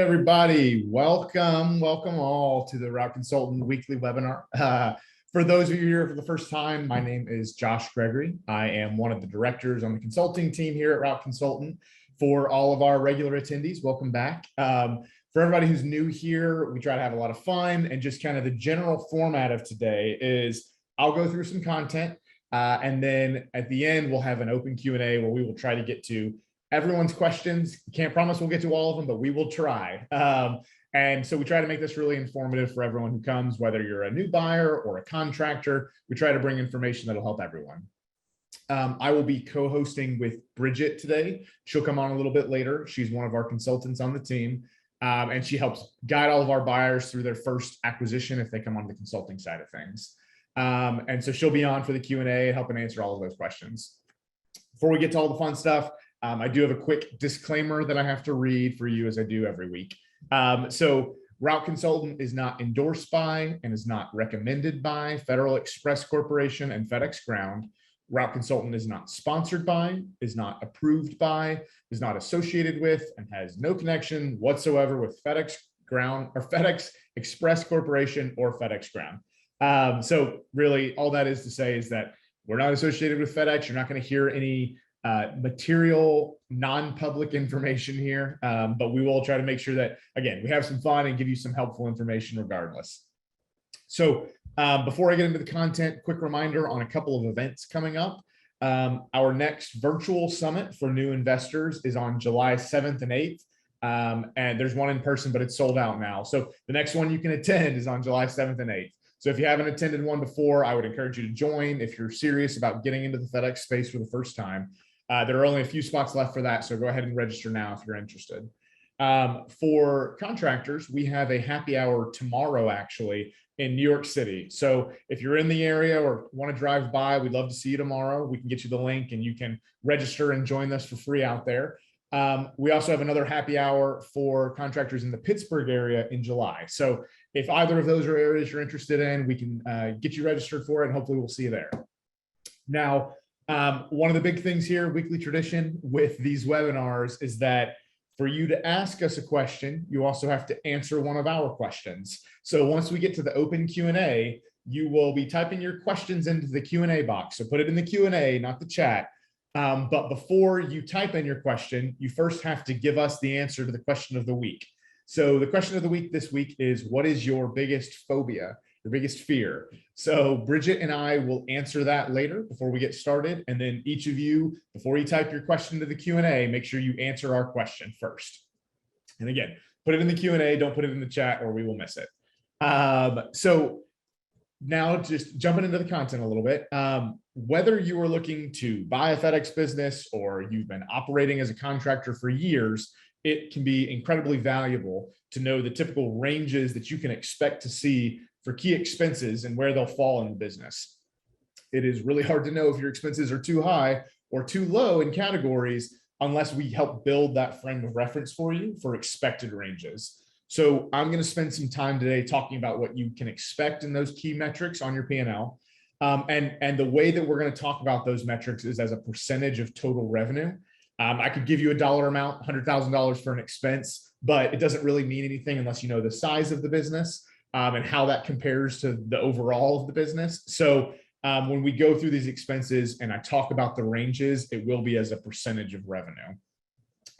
everybody. Welcome all to the Route Consultant Weekly Webinar. For those of you here for the first time, my name is Josh Gregory. I am one of the directors on the consulting team here at Route Consultant. For all of our regular attendees, welcome back. For everybody who's new here, we try to have a lot of fun, and just kind of the general format of today is I'll go through some content, and then at the end, we'll have an open Q&A where we will try to get to everyone's questions. Can't promise we'll get to all of them, but we will try. And so we try to make this really informative for everyone who comes, whether you're a new buyer or a contractor. We try to bring information that'll help everyone. I will be co-hosting with Bridget today. She'll come on a little bit later. She's one of our consultants on the team, and she helps guide all of our buyers through their first acquisition if they come on the consulting side of things. And so she'll be on for the Q&A, helping answer all of those questions. Before we get to all the fun stuff, I do have a quick disclaimer that I have to read for you, as I do every week. So Route Consultant is not endorsed by and is not recommended by Federal Express Corporation and FedEx Ground. Route Consultant is not sponsored by, is not approved by, is not associated with, and has no connection whatsoever with FedEx Ground or FedEx Express Corporation or FedEx Ground. So really all that is to say is that we're not associated with FedEx. You're not going to hear any material, non-public information here, but we will try to make sure that, again, we have some fun and give you some helpful information regardless. So before I get into the content, quick reminder on a couple of events coming up. Our next virtual summit for new investors is on July 7th and 8th. And there's one in person, but it's sold out now. So the next one you can attend is on July 7th and 8th. So if you haven't attended one before, I would encourage you to join if you're serious about getting into the FedEx space for the first time. There are only a few spots left for that, so go ahead and register now if you're interested. For contractors, we have a happy hour tomorrow, actually, in New York City. So if you're in the area or want to drive by, we'd love to see you tomorrow. We can get you the link and you can register and join us for free out there. We also have another happy hour for contractors in the Pittsburgh area in July. So if either of those are areas you're interested in, we can get you registered for it, and hopefully we'll see you there. Now, one of the big things here, weekly tradition with these webinars, is that for you to ask us a question, you also have to answer one of our questions. So once we get to the open Q&A, you will be typing your questions into the Q&A box. So put it in the Q&A, not the chat. But before you type in your question, you first have to give us the answer to the question of the week. So the question of the week this week is, what is your biggest phobia, your biggest fear? So Bridget and I will answer that later before we get started. And then each of you, before you type your question to the Q&A, make sure you answer our question first. And again, put it in the Q&A, don't put it in the chat or we will miss it. So now just jumping into the content a little bit, whether you are looking to buy a FedEx business or you've been operating as a contractor for years, it can be incredibly valuable to know the typical ranges that you can expect to see for key expenses and where they'll fall in the business. It is really hard to know if your expenses are too high or too low in categories unless we help build that frame of reference for you for expected ranges. So I'm going to spend some time today talking about what you can expect in those key metrics on your P&L. And the way that we're going to talk about those metrics is as a percentage of total revenue. I could give you a dollar amount, $100,000 for an expense, but it doesn't really mean anything unless you know the size of the business and how that compares to the overall of the business. So when we go through these expenses and I talk about the ranges, it will be as a percentage of revenue.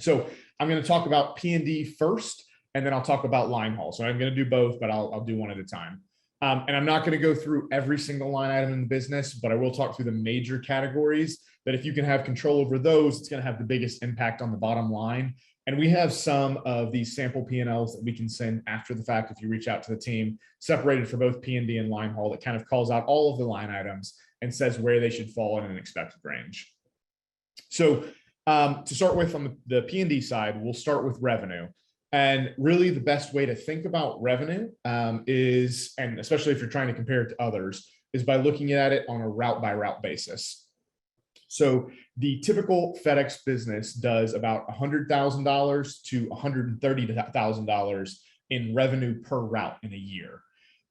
So I'm going to talk about P&D first, and then I'll talk about line haul. So I'm going to do both, but I'll do one at a time. And I'm not going to go through every single line item in the business, but I will talk through the major categories that if you can have control over those, it's going to have the biggest impact on the bottom line. And we have some of these sample P&Ls that we can send after the fact if you reach out to the team, separated for both P&D and line haul, that kind of calls out all of the line items and says where they should fall in an expected range. So to start with, on the P&D side, we'll start with revenue. And really the best way to think about revenue is, and especially if you're trying to compare it to others, is by looking at it on a route by route basis. So the typical FedEx business does about $100,000 to $130,000 in revenue per route in a year.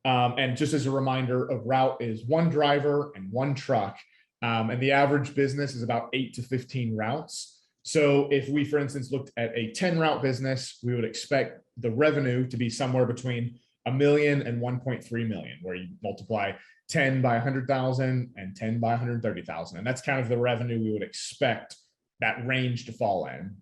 And just as a reminder, a route is one driver and one truck. And the average business is about 8 to 15 routes. So if we, for instance, looked at a 10 route business, we would expect the revenue to be somewhere between $1 million and 1.3 million, where you multiply 10 by 100,000 and 10 by 130,000. And that's kind of the revenue we would expect that range to fall in.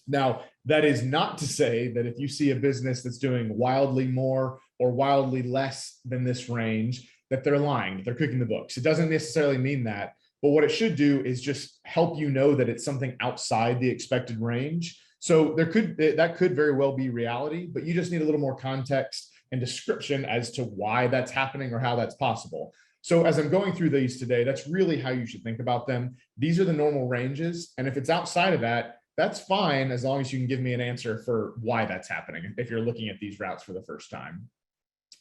Now, that is not to say that if you see a business that's doing wildly more or wildly less than this range, that they're lying, that they're cooking the books. It doesn't necessarily mean that, but what it should do is just help you know that it's something outside the expected range. So that could very well be reality, but you just need a little more context and description as to why that's happening or how that's possible. So as I'm going through these today, that's really how you should think about them. These are the normal ranges. And if it's outside of that, that's fine, as long as you can give me an answer for why that's happening if you're looking at these routes for the first time.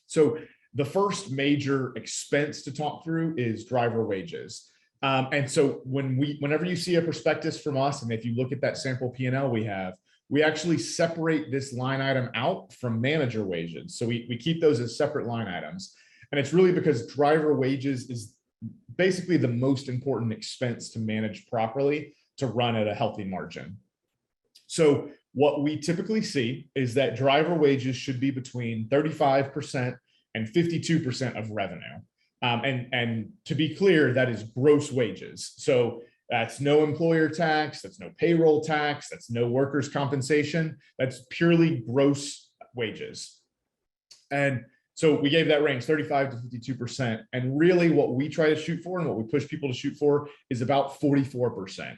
So the first major expense to talk through is driver wages. And so whenever you see a prospectus from us, and if you look at that sample P&L we actually separate this line item out from manager wages. So we keep those as separate line items. And it's really because driver wages is basically the most important expense to manage properly to run at a healthy margin. So what we typically see is that driver wages should be between 35% and 52% of revenue. And to be clear, that is gross wages. So that's no employer tax, that's no payroll tax, that's no workers' compensation, that's purely gross wages. And so we gave that range 35 to 52%. And really what we try to shoot for and what we push people to shoot for is about 44%.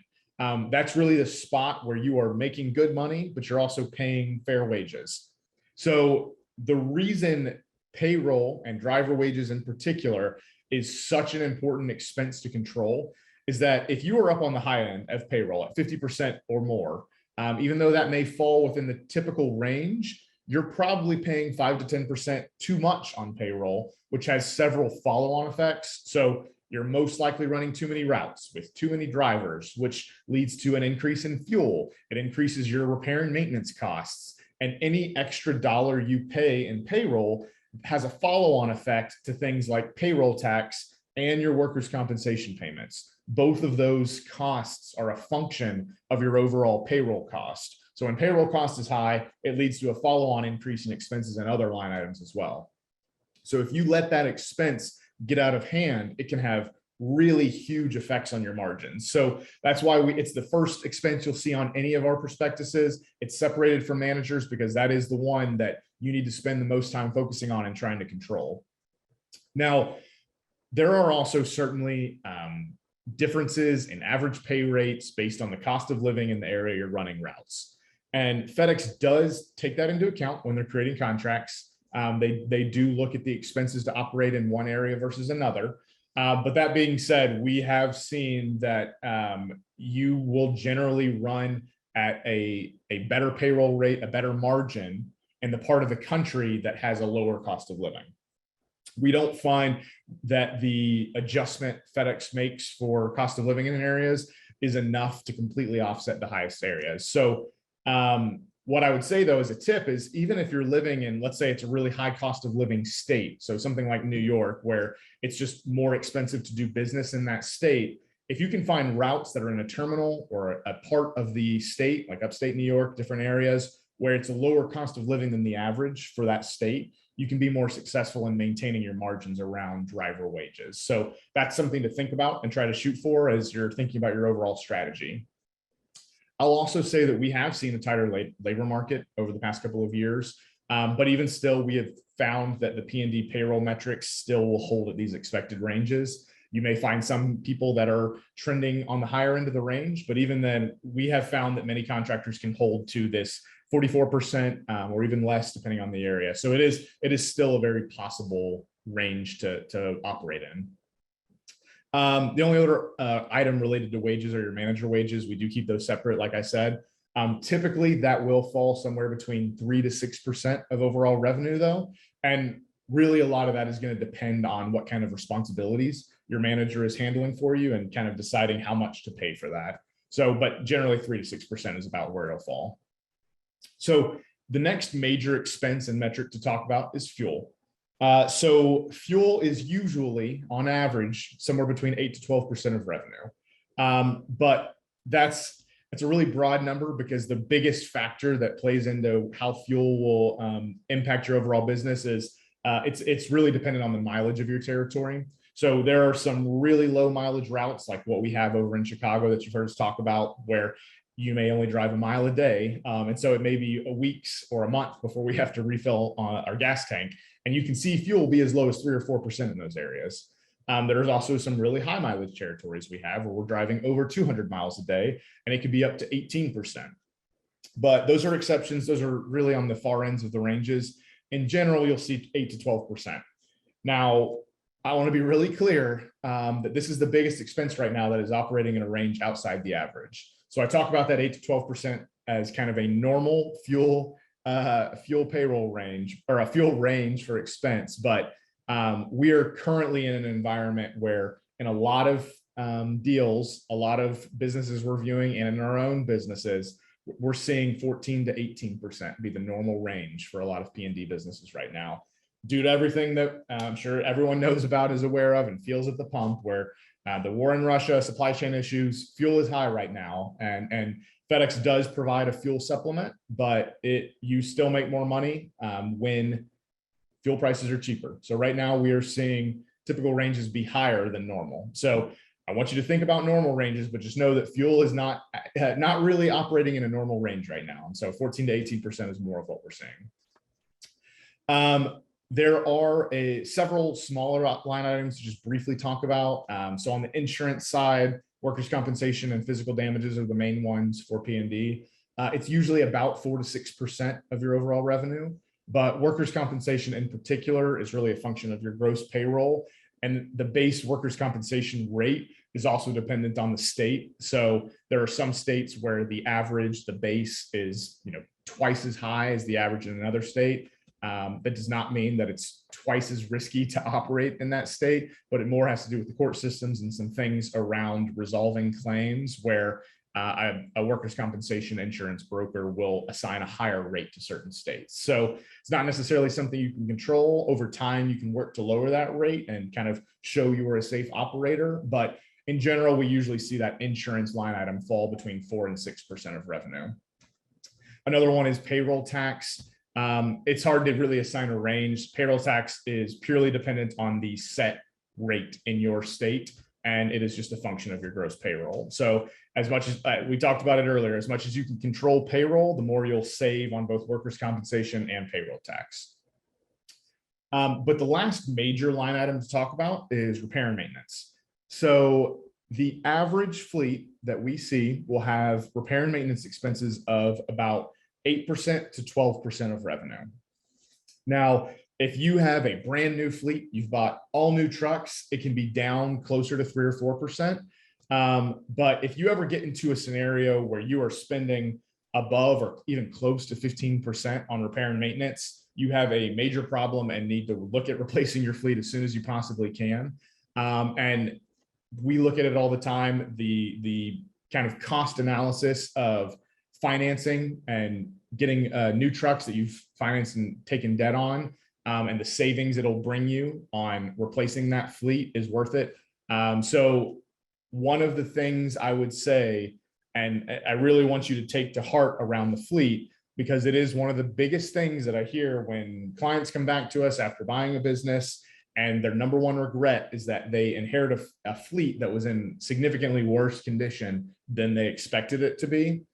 That's really the spot where you are making good money, but you're also paying fair wages. So the reason payroll and driver wages in particular is such an important expense to control is that if you are up on the high end of payroll at 50% or more, even though that may fall within the typical range, you're probably paying 5 to 10% too much on payroll, which has several follow-on effects. So you're most likely running too many routes with too many drivers, which leads to an increase in fuel. It increases your repair and maintenance costs. And any extra dollar you pay in payroll has a follow-on effect to things like payroll tax and your workers' compensation payments. Both of those costs are a function of your overall payroll cost. So when payroll cost is high, it leads to a follow-on increase in expenses and other line items as well. So if you let that expense get out of hand, it can have really huge effects on your margins. So that's why it's the first expense you'll see on any of our prospectuses. It's separated from managers because that is the one that you need to spend the most time focusing on and trying to control. Now, there are also certainly differences in average pay rates based on the cost of living in the area you're running routes. And FedEx does take that into account when they're creating contracts. They do look at the expenses to operate in one area versus another. But that being said, we have seen that you will generally run at a better payroll rate, a better margin in the part of the country that has a lower cost of living. We don't find that the adjustment FedEx makes for cost of living in areas is enough to completely offset the highest areas. So what I would say, though, as a tip is even if you're living in, let's say it's a really high cost of living state, so something like New York, where it's just more expensive to do business in that state, if you can find routes that are in a terminal or a part of the state, like upstate New York, different areas, where it's a lower cost of living than the average for that state, you can be more successful in maintaining your margins around driver wages. So that's something to think about and try to shoot for as you're thinking about your overall strategy. I'll also say that we have seen a tighter labor market over the past couple of years, but even still, we have found that the P&D payroll metrics still will hold at these expected ranges. You may find some people that are trending on the higher end of the range, but even then, we have found that many contractors can hold to this 44% or even less, depending on the area. So it is still a very possible range to operate in. The only other item related to wages are your manager wages. We do keep those separate, like I said. Typically, that will fall somewhere between 3 to 6% of overall revenue, though. And really, a lot of that is going to depend on what kind of responsibilities your manager is handling for you and kind of deciding how much to pay for that. So, but generally 3 to 6% is about where it'll fall. So the next major expense and metric to talk about is fuel. So fuel is usually, on average, somewhere between 8 to 12% of revenue. But that's It's a really broad number because the biggest factor that plays into how fuel will impact your overall business is it's really dependent on the mileage of your territory. So there are some really low mileage routes like what we have over in Chicago that you've heard us talk about, where you may only drive a mile a day. And so it may be a weeks or a month before we have to refill our gas tank. And you can see fuel be as low as 3 or 4% in those areas. There's also some really high mileage territories we have where we're driving over 200 miles a day, and it could be up to 18%. But those are exceptions. Those are really on the far ends of the ranges. In general, you'll see 8 to 12%. Now, I want to be really clear that this is the biggest expense right now that is operating in a range outside the average. So I talk about that 8 to 12% as kind of a normal fuel payroll range, or a fuel range for expense. But we are currently in an environment where in a lot of deals, a lot of businesses we're viewing, and in our own businesses, we're seeing 14 to 18% be the normal range for a lot of P&D businesses right now, due to everything that I'm sure everyone knows about, is aware of, and feels at the pump, where the war in Russia, supply chain issues, fuel is high right now. And FedEx does provide a fuel supplement, but you still make more money when fuel prices are cheaper. So right now we are seeing typical ranges be higher than normal. So I want you to think about normal ranges, but just know that fuel is not really operating in a normal range right now. And so 14 to 18% is more of what we're seeing. There are several smaller line items to just briefly talk about. So on the insurance side, workers' compensation and physical damages are the main ones for P&D. It's usually about 4 to 6% of your overall revenue, but workers' compensation in particular is really a function of your gross payroll. And the base workers' compensation rate is also dependent on the state. So there are some states where the base is twice as high as the average in another state. That does not mean that it's twice as risky to operate in that state, but it more has to do with the court systems and some things around resolving claims where a workers' compensation insurance broker will assign a higher rate to certain states. So it's not necessarily something you can control. Over time, you can work to lower that rate and kind of show you are a safe operator. But in general, we usually see that insurance line item fall between 4 and 6% of revenue. Another one is payroll tax. It's hard to really assign a range. Payroll tax is purely dependent on the set rate in your state, and it is just a function of your gross payroll. So as much as we talked about it earlier, as much as you can control payroll, the more you'll save on both workers' compensation and payroll tax. But the last major line item to talk about is repair and maintenance. So the average fleet that we see will have repair and maintenance expenses of about 8% to 12% of revenue. Now, if you have a brand new fleet, you've bought all new trucks, it can be down closer to 3 or 4%. But if you ever get into a scenario where you are spending above or even close to 15% on repair and maintenance, you have a major problem and need to look at replacing your fleet as soon as you possibly can. And we look at it all the time, the kind of cost analysis of financing and getting new trucks that you've financed and taken debt on, and the savings it'll bring you on replacing that fleet is worth it. So one of the things I would say, and I really want you to take to heart around the fleet, because it is one of the biggest things that I hear when clients come back to us after buying a business, and their number one regret is that they inherit a fleet that was in significantly worse condition than they expected it to be.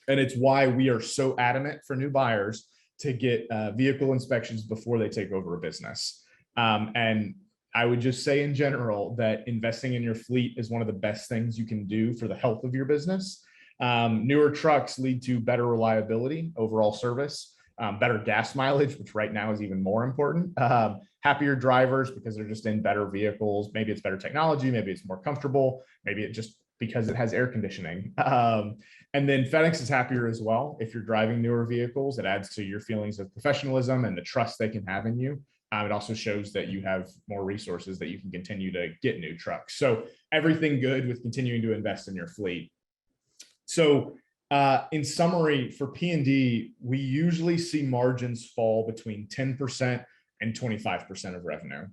And it's why we are so adamant for new buyers to get vehicle inspections before they take over a business. And I would just say in general that investing in your fleet is one of the best things you can do for the health of your business. Newer trucks lead to better reliability, overall service, better gas mileage, which right now is even more important. Happier drivers because they're just in better vehicles. Maybe it's better technology, maybe it's more comfortable, maybe it just because it has air conditioning. And then FedEx is happier as well. If you're driving newer vehicles, it adds to your feelings of professionalism and the trust they can have in you. It also shows that you have more resources that you can continue to get new trucks. So everything good with continuing to invest in your fleet. So in summary, for P&D, we usually see margins fall between 10% and 25% of revenue.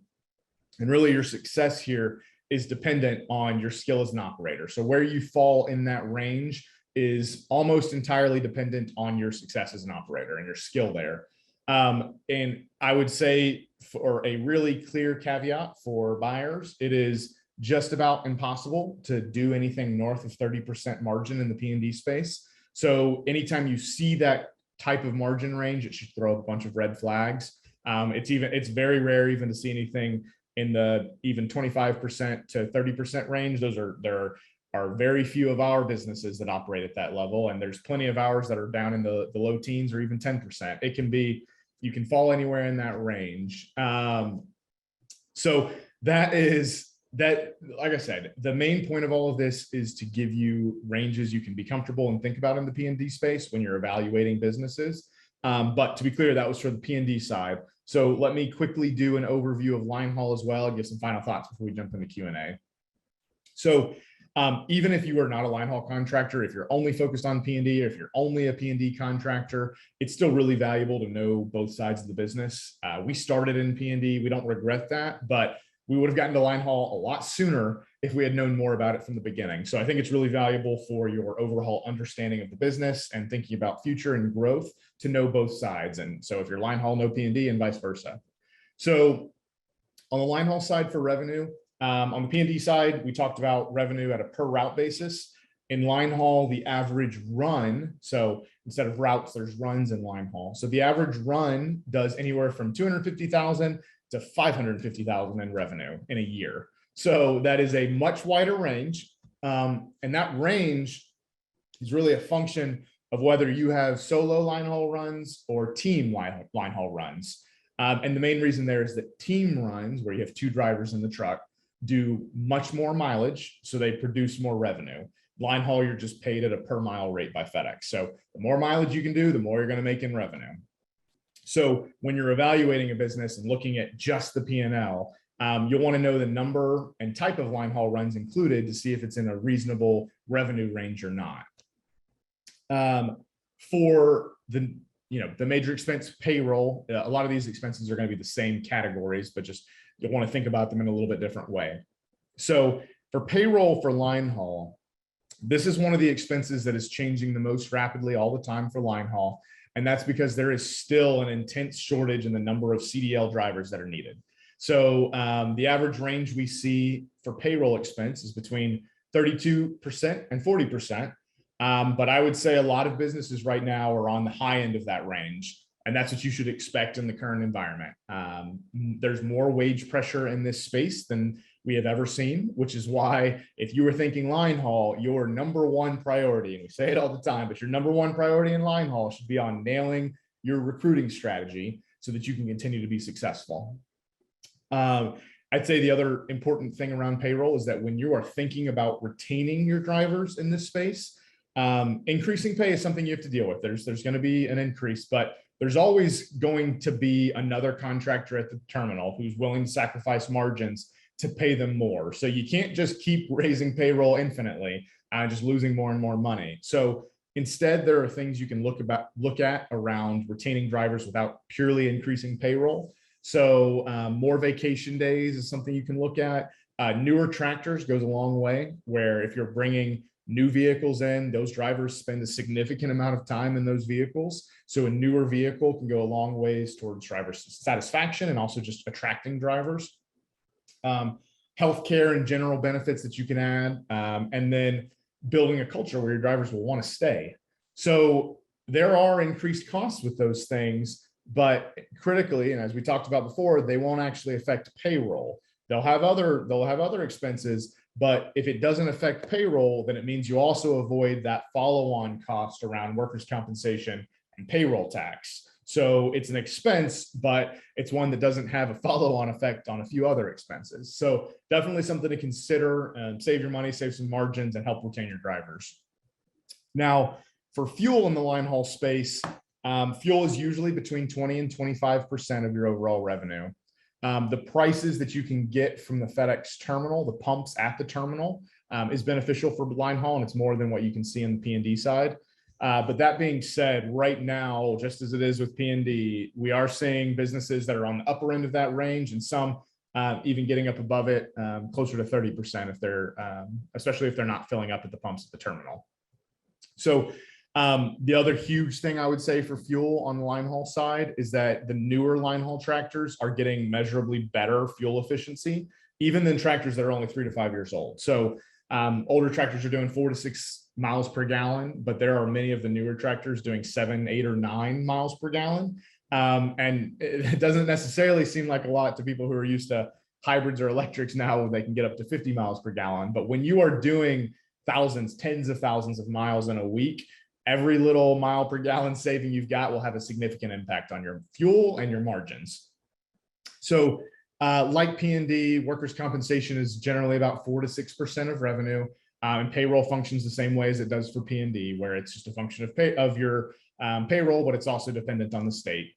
And really your success here is dependent on your skill as an operator. So where you fall in that range is almost entirely dependent on your success as an operator and your skill there. And I would say, for a really clear caveat for buyers, it is just about impossible to do anything north of 30% margin in the P&D space. So anytime you see that type of margin range, it should throw up a bunch of red flags. It's very rare even to see anything in the even 25% to 30% range. There are very few of our businesses that operate at that level, and there's plenty of ours that are down in the low teens or even 10%. It can be, you can fall anywhere in that range. So that, like I said, the main point of all of this is to give you ranges you can be comfortable and think about in the P&D space when you're evaluating businesses. But to be clear, that was for the P&D side. So let me quickly do an overview of line haul as well and give some final thoughts before we jump into Q&A. So even if you are not a line haul contractor, if you're only focused on P&D, or if you're only a P&D contractor, it's still really valuable to know both sides of the business. We started in P&D. We don't regret that, but we would have gotten to line haul a lot sooner if we had known more about it from the beginning. So I think it's really valuable for your overall understanding of the business and thinking about future and growth to know both sides. And so if you're line haul, know P&D, and vice versa. So on the line haul side for revenue, on the P&D side, we talked about revenue at a per route basis. In line haul, the average run, so instead of routes, there's runs in line haul. So the average run does anywhere from 250,000 to 550,000 in revenue in a year. So that is a much wider range. And that range is really a function of whether you have solo line haul runs or team line haul runs. And the main reason there is that team runs, where you have two drivers in the truck, do much more mileage, so they produce more revenue. Line haul, you're just paid at a per mile rate by FedEx. So the more mileage you can do, the more you're going to make in revenue. So when you're evaluating a business and looking at just the P&L, you'll want to know the number and type of line haul runs included to see if it's in a reasonable revenue range or not. For the major expense payroll, a lot of these expenses are going to be the same categories, but just you'll want to think about them in a little bit different way. So for payroll for line haul, this is one of the expenses that is changing the most rapidly all the time for line haul. And that's because there is still an intense shortage in the number of CDL drivers that are needed. So the average range we see for payroll expense is between 32% and 40%. But I would say a lot of businesses right now are on the high end of that range. And that's what you should expect in the current environment. There's more wage pressure in this space than we have ever seen, which is why if you were thinking line haul, your number one priority, and we say it all the time, but your number one priority in line haul should be on nailing your recruiting strategy so that you can continue to be successful. I'd say the other important thing around payroll is that when you are thinking about retaining your drivers in this space, increasing pay is something you have to deal with. There's going to be an increase, but there's always going to be another contractor at the terminal who's willing to sacrifice margins to pay them more. So you can't just keep raising payroll infinitely and just losing more and more money. So instead, there are things you can look at around retaining drivers without purely increasing payroll. So more vacation days is something you can look at. Newer tractors goes a long way, where if you're bringing new vehicles in, those drivers spend a significant amount of time in those vehicles. So a newer vehicle can go a long ways towards driver satisfaction and also just attracting drivers. Healthcare and general benefits that you can add, and then building a culture where your drivers will want to stay. So there are increased costs with those things, but critically, and as we talked about before, they won't actually affect payroll. They'll have other expenses, but if it doesn't affect payroll, then it means you also avoid that follow-on cost around workers' compensation and payroll tax. So it's an expense, but it's one that doesn't have a follow-on effect on a few other expenses. So definitely something to consider and save your money, save some margins, and help retain your drivers. Now, for fuel in the line haul space, fuel is usually between 20 and 25% of your overall revenue. The prices that you can get from the FedEx terminal, the pumps at the terminal, is beneficial for line haul, and it's more than what you can see on the P&D side. But that being said, right now, just as it is with P&D, we are seeing businesses that are on the upper end of that range, and some even getting up above it, closer to 30% if they're, especially if they're not filling up at the pumps at the terminal. So the other huge thing I would say for fuel on the line haul side is that the newer line haul tractors are getting measurably better fuel efficiency, even than tractors that are only 3 to 5 years old. So older tractors are doing 4 to 6 miles per gallon, but there are many of the newer tractors doing 7, 8, or 9 miles per gallon. And it doesn't necessarily seem like a lot to people who are used to hybrids or electrics now. They can get up to 50 miles per gallon. But when you are doing thousands, tens of thousands of miles in a week, every little mile per gallon saving you've got will have a significant impact on your fuel and your margins. So like P&D, workers' compensation is generally about 4 to 6% of revenue. And payroll functions the same way as it does for P&D, where it's just a function of your payroll, but it's also dependent on the state.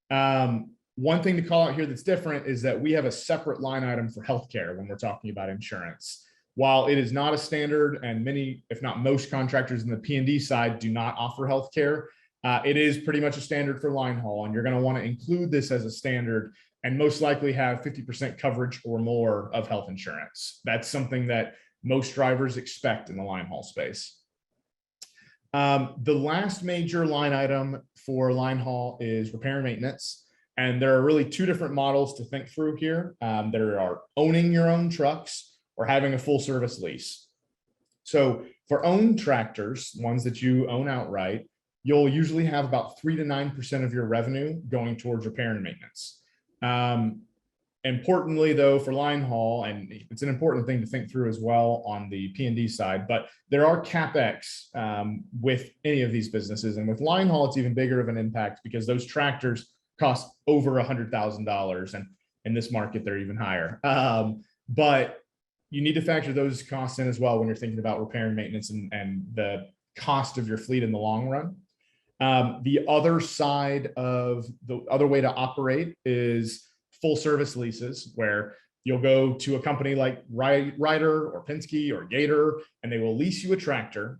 One thing to call out here that's different is that we have a separate line item for healthcare when we're talking about insurance. While it is not a standard, and many, if not most contractors in the P&D side do not offer healthcare, it is pretty much a standard for line haul, and you're going to want to include this as a standard and most likely have 50% coverage or more of health insurance. That's something that most drivers expect in the line haul space. The last major line item for line haul is repair and maintenance. And there are really 2 different models to think through here. There are owning your own trucks or having a full service lease. So for owned tractors, ones that you own outright, you'll usually have about 3 to 9% of your revenue going towards repair and maintenance. Importantly, though, for line haul, and it's an important thing to think through as well on the P&D side, but there are CapEx with any of these businesses. And with line haul, it's even bigger of an impact because those tractors cost over $100,000. And in this market, they're even higher. But you need to factor those costs in as well when you're thinking about repair and maintenance and the cost of your fleet in the long run. The other side of the other way to operate is full service leases, where you'll go to a company like Ryder or Penske or Gator, and they will lease you a tractor,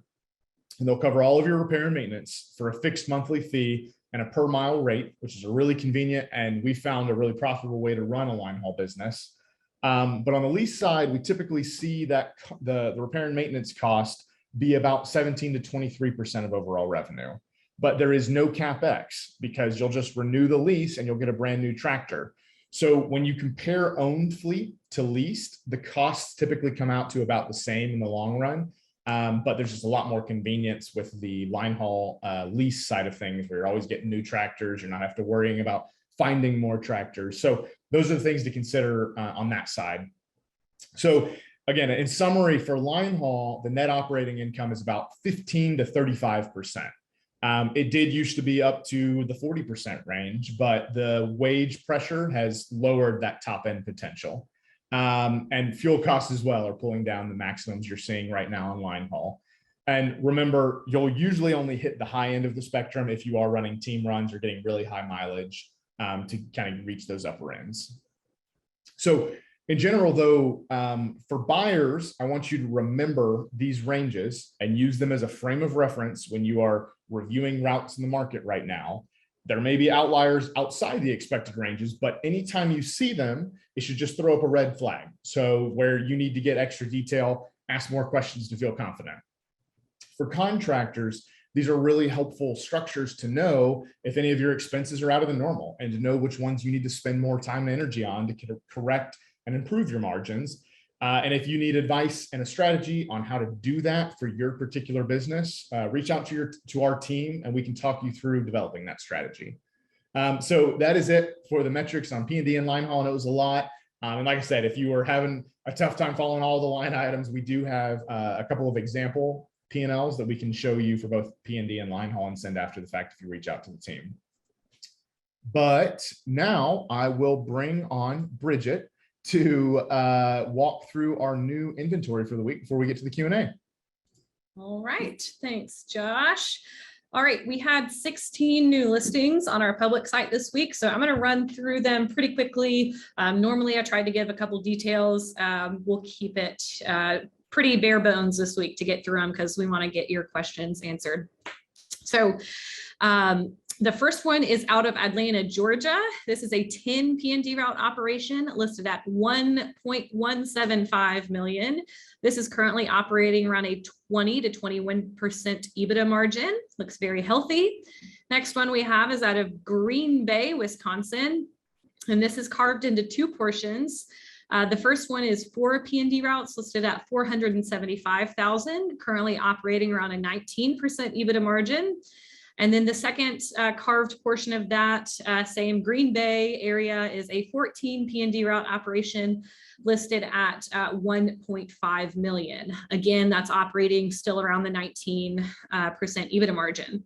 and they'll cover all of your repair and maintenance for a fixed monthly fee and a per mile rate, which is a really convenient, and we found a really profitable way to run a line haul business. But on the lease side, we typically see that the repair and maintenance cost be about 17 to 23% of overall revenue. But there is no CapEx because you'll just renew the lease and you'll get a brand new tractor. So when you compare owned fleet to leased, the costs typically come out to about the same in the long run. But there's just a lot more convenience with the line haul lease side of things, where you're always getting new tractors. You're not have to worrying about finding more tractors. So those are the things to consider on that side. So again, in summary, for line haul, the net operating income is about 15 to 35%. It did used to be up to the 40% range, but the wage pressure has lowered that top end potential. And fuel costs as well are pulling down the maximums you're seeing right now on line haul. And remember, you'll usually only hit the high end of the spectrum if you are running team runs or getting really high mileage to kind of reach those upper ends. So in general, though, for buyers, I want you to remember these ranges and use them as a frame of reference when you are reviewing routes in the market right now. There may be outliers outside the expected ranges, but anytime you see them, it should just throw up a red flag. So where you need to get extra detail, ask more questions to feel confident. For contractors, these are really helpful structures to know if any of your expenses are out of the normal and to know which ones you need to spend more time and energy on to correct and improve your margins. And if you need advice and a strategy on how to do that for your particular business, reach out to our team and we can talk you through developing that strategy. So that is it for the metrics on P&D and line haul. And it was a lot. And like I said, if you were having a tough time following all the line items, we do have a couple of example P&Ls that we can show you for both P&D and line haul and send after the fact if you reach out to the team. But now I will bring on Bridget to walk through our new inventory for the week before we get to the Q&A. All right, thanks, Josh. All right, we had 16 new listings on our public site this week, so I'm going to run through them pretty quickly. Normally, I tried to give a couple details. We'll keep it pretty bare bones this week to get through them because we want to get your questions answered. So The first one is out of Atlanta, Georgia. This is a 10 P&D route operation listed at 1.175 million. This is currently operating around a 20 to 21% EBITDA margin. Looks very healthy. Next one we have is out of Green Bay, Wisconsin. And this is carved into two portions. The first one is 4 P&D routes listed at 475,000, currently operating around a 19% EBITDA margin. And then the second carved portion of that same Green Bay area is a 14 P&D route operation listed at 1.5 million. Again, that's operating still around the 19% EBITDA margin.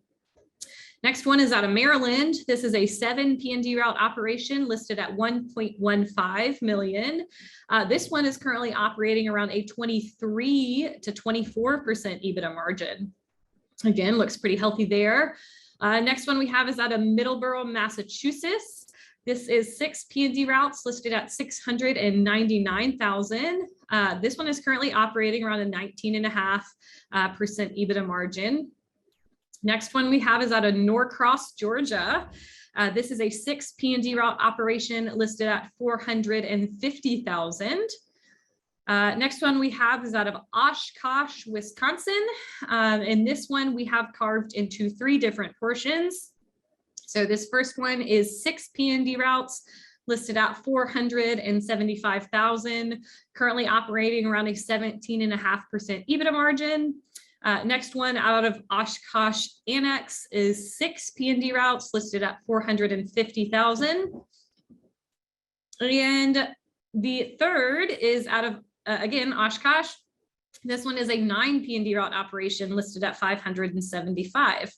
Next one is out of Maryland. This is a 7 P&D route operation listed at 1.15 million. This one is currently operating around a 23 to 24% EBITDA margin. Again, looks pretty healthy there. Next one we have is out of Middleborough, Massachusetts. This is 6 P&D routes listed at 699,000. This one is currently operating around a 19.5% EBITDA margin. Next one we have is out of Norcross, Georgia. This is a 6 P&D route operation listed at 450,000. Next one we have is out of Oshkosh, Wisconsin. And this one we have carved into 3 different portions. So this first one is 6 P&D routes listed at 475,000, currently operating around a 17.5% EBITDA margin. Next one out of Oshkosh Annex is 6 P&D routes listed at 450,000. And the third is out of again, Oshkosh. This one is a 9 P&D route operation listed at 575.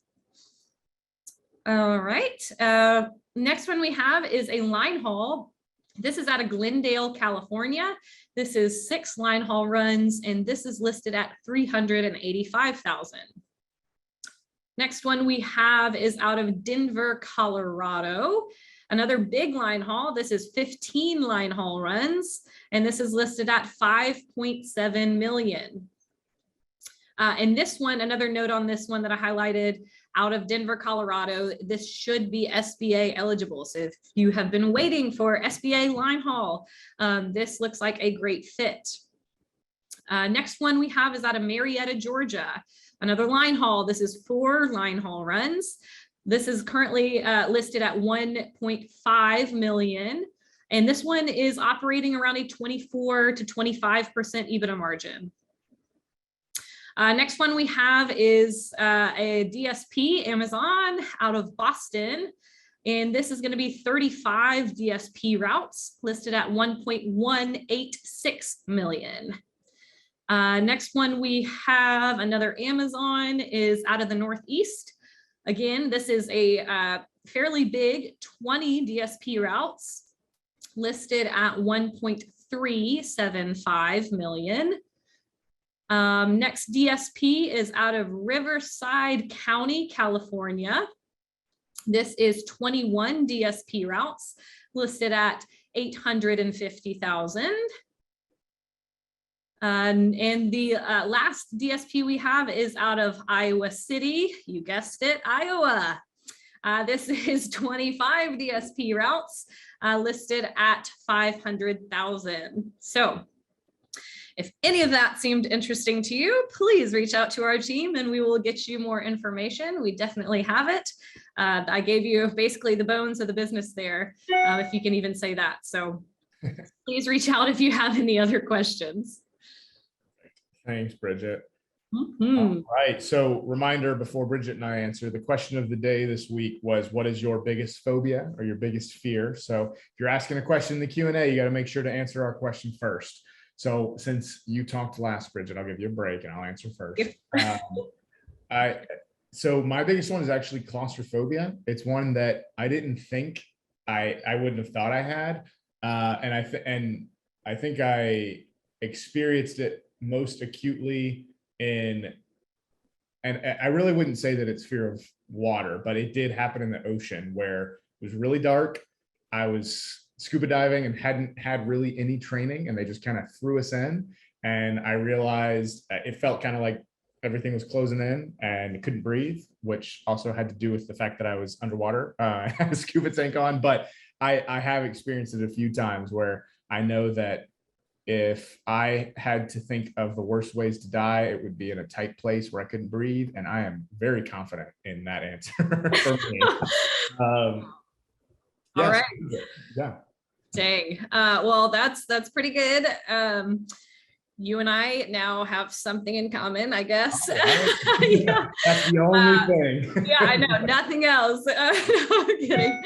All right. Next one we have is a line haul. This is out of Glendale, California. This is 6 line haul runs, and this is listed at 385,000. Next one we have is out of Denver, Colorado. Another big line haul. This is 15 line haul runs, and this is listed at 5.7 million. And this one, another note on this one that I highlighted, out of Denver, Colorado, this should be SBA eligible. So if you have been waiting for SBA line haul, this looks like a great fit. Next one we have is out of Marietta, Georgia. Another line haul. This is 4 line haul runs. This is currently listed at 1.5 million. And this one is operating around a 24 to 25% EBITDA margin. Next one we have is a DSP Amazon out of Boston. And this is going to be 35 DSP routes listed at 1.186 million. Next one we have another Amazon is out of the Northeast. Again, this is a fairly big 20 DSP routes listed at 1.375 million. Next DSP is out of Riverside County, California. This is 21 DSP routes listed at 850,000. And the last DSP we have is out of Iowa City. You guessed it, Iowa. This is 25 DSP routes listed at 500,000. So if any of that seemed interesting to you, please reach out to our team and we will get you more information. We definitely have it. I gave you basically the bones of the business there, if you can even say that. So please reach out if you have any other questions. Thanks, Bridget. Mm-hmm. All right. So reminder before Bridget and I answer, the question of the day this week was, what is your biggest phobia or your biggest fear? So if you're asking a question in the Q&A, you got to make sure to answer our question first. So since you talked last, Bridget, I'll give you a break and I'll answer first. So my biggest one is actually claustrophobia. It's one that I didn't think I wouldn't have thought I had. And I think I experienced it most acutely and I really wouldn't say that it's fear of water, but it did happen in the ocean where it was really dark. I was scuba diving and hadn't had really any training and they just kind of threw us in. And I realized it felt kind of like everything was closing in and couldn't breathe, which also had to do with the fact that I was underwater, I had a scuba tank on, but I have experienced it a few times where I know that if I had to think of the worst ways to die, it would be in a tight place where I couldn't breathe. And I am very confident in that answer for me. All right. Yeah. Dang. Well, that's pretty good. You and I now have something in common, I guess. Yeah. That's the only thing. Yeah, I know, nothing else. No, I'm kidding.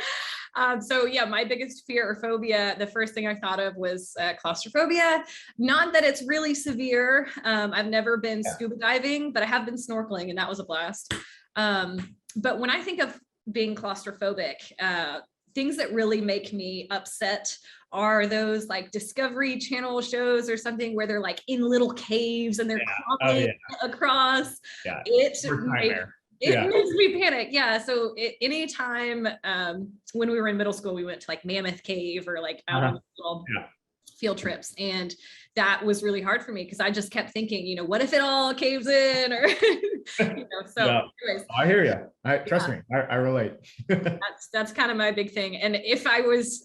So yeah, my biggest fear or phobia, the first thing I thought of was claustrophobia. Not that it's really severe. I've never been scuba diving, but I have been snorkeling and that was a blast. But when I think of being claustrophobic, things that really make me upset are those like Discovery Channel shows or something where they're like in little caves and they're crawling across. Yeah. It makes me panic. Yeah. So anytime when we were in middle school, we went to like Mammoth Cave or like out on field trips. And that was really hard for me because I just kept thinking, you know, what if it all caves in or, so anyways. I hear you. Trust me, I relate. That's kind of my big thing. And if I was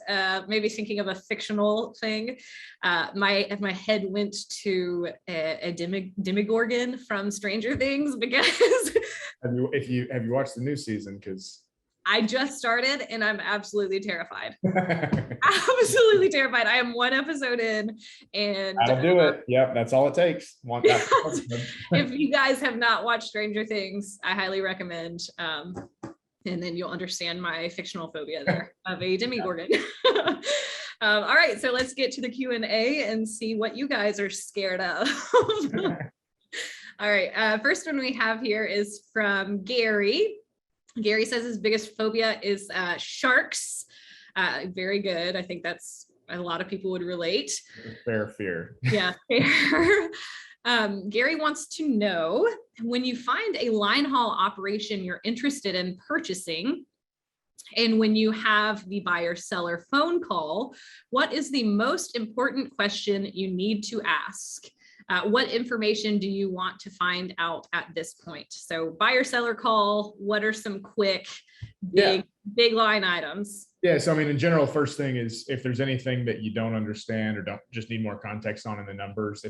maybe thinking of a fictional thing, my head went to a Demogorgon from Stranger Things because have you watched the new season? Because I just started and I'm absolutely terrified. Absolutely terrified. I am one episode in and I'll do it. Yep, that's all it takes. If you guys have not watched Stranger Things, I highly recommend. And then you'll understand my fictional phobia there of a Demogorgon. All right, so let's get to the Q&A and see what you guys are scared of. All right, first one we have here is from Gary. Gary says his biggest phobia is sharks. Very good. I think that's a lot of people would relate. Fair fear. Yeah, fair. Gary wants to know, when you find a line haul operation you're interested in purchasing, and when you have the buyer-seller phone call, what is the most important question you need to ask? What information do you want to find out at this point? So buyer-seller call, what are some quick, big line items? Yeah, so I mean, in general, first thing is if there's anything that you don't understand or don't just need more context on in the numbers,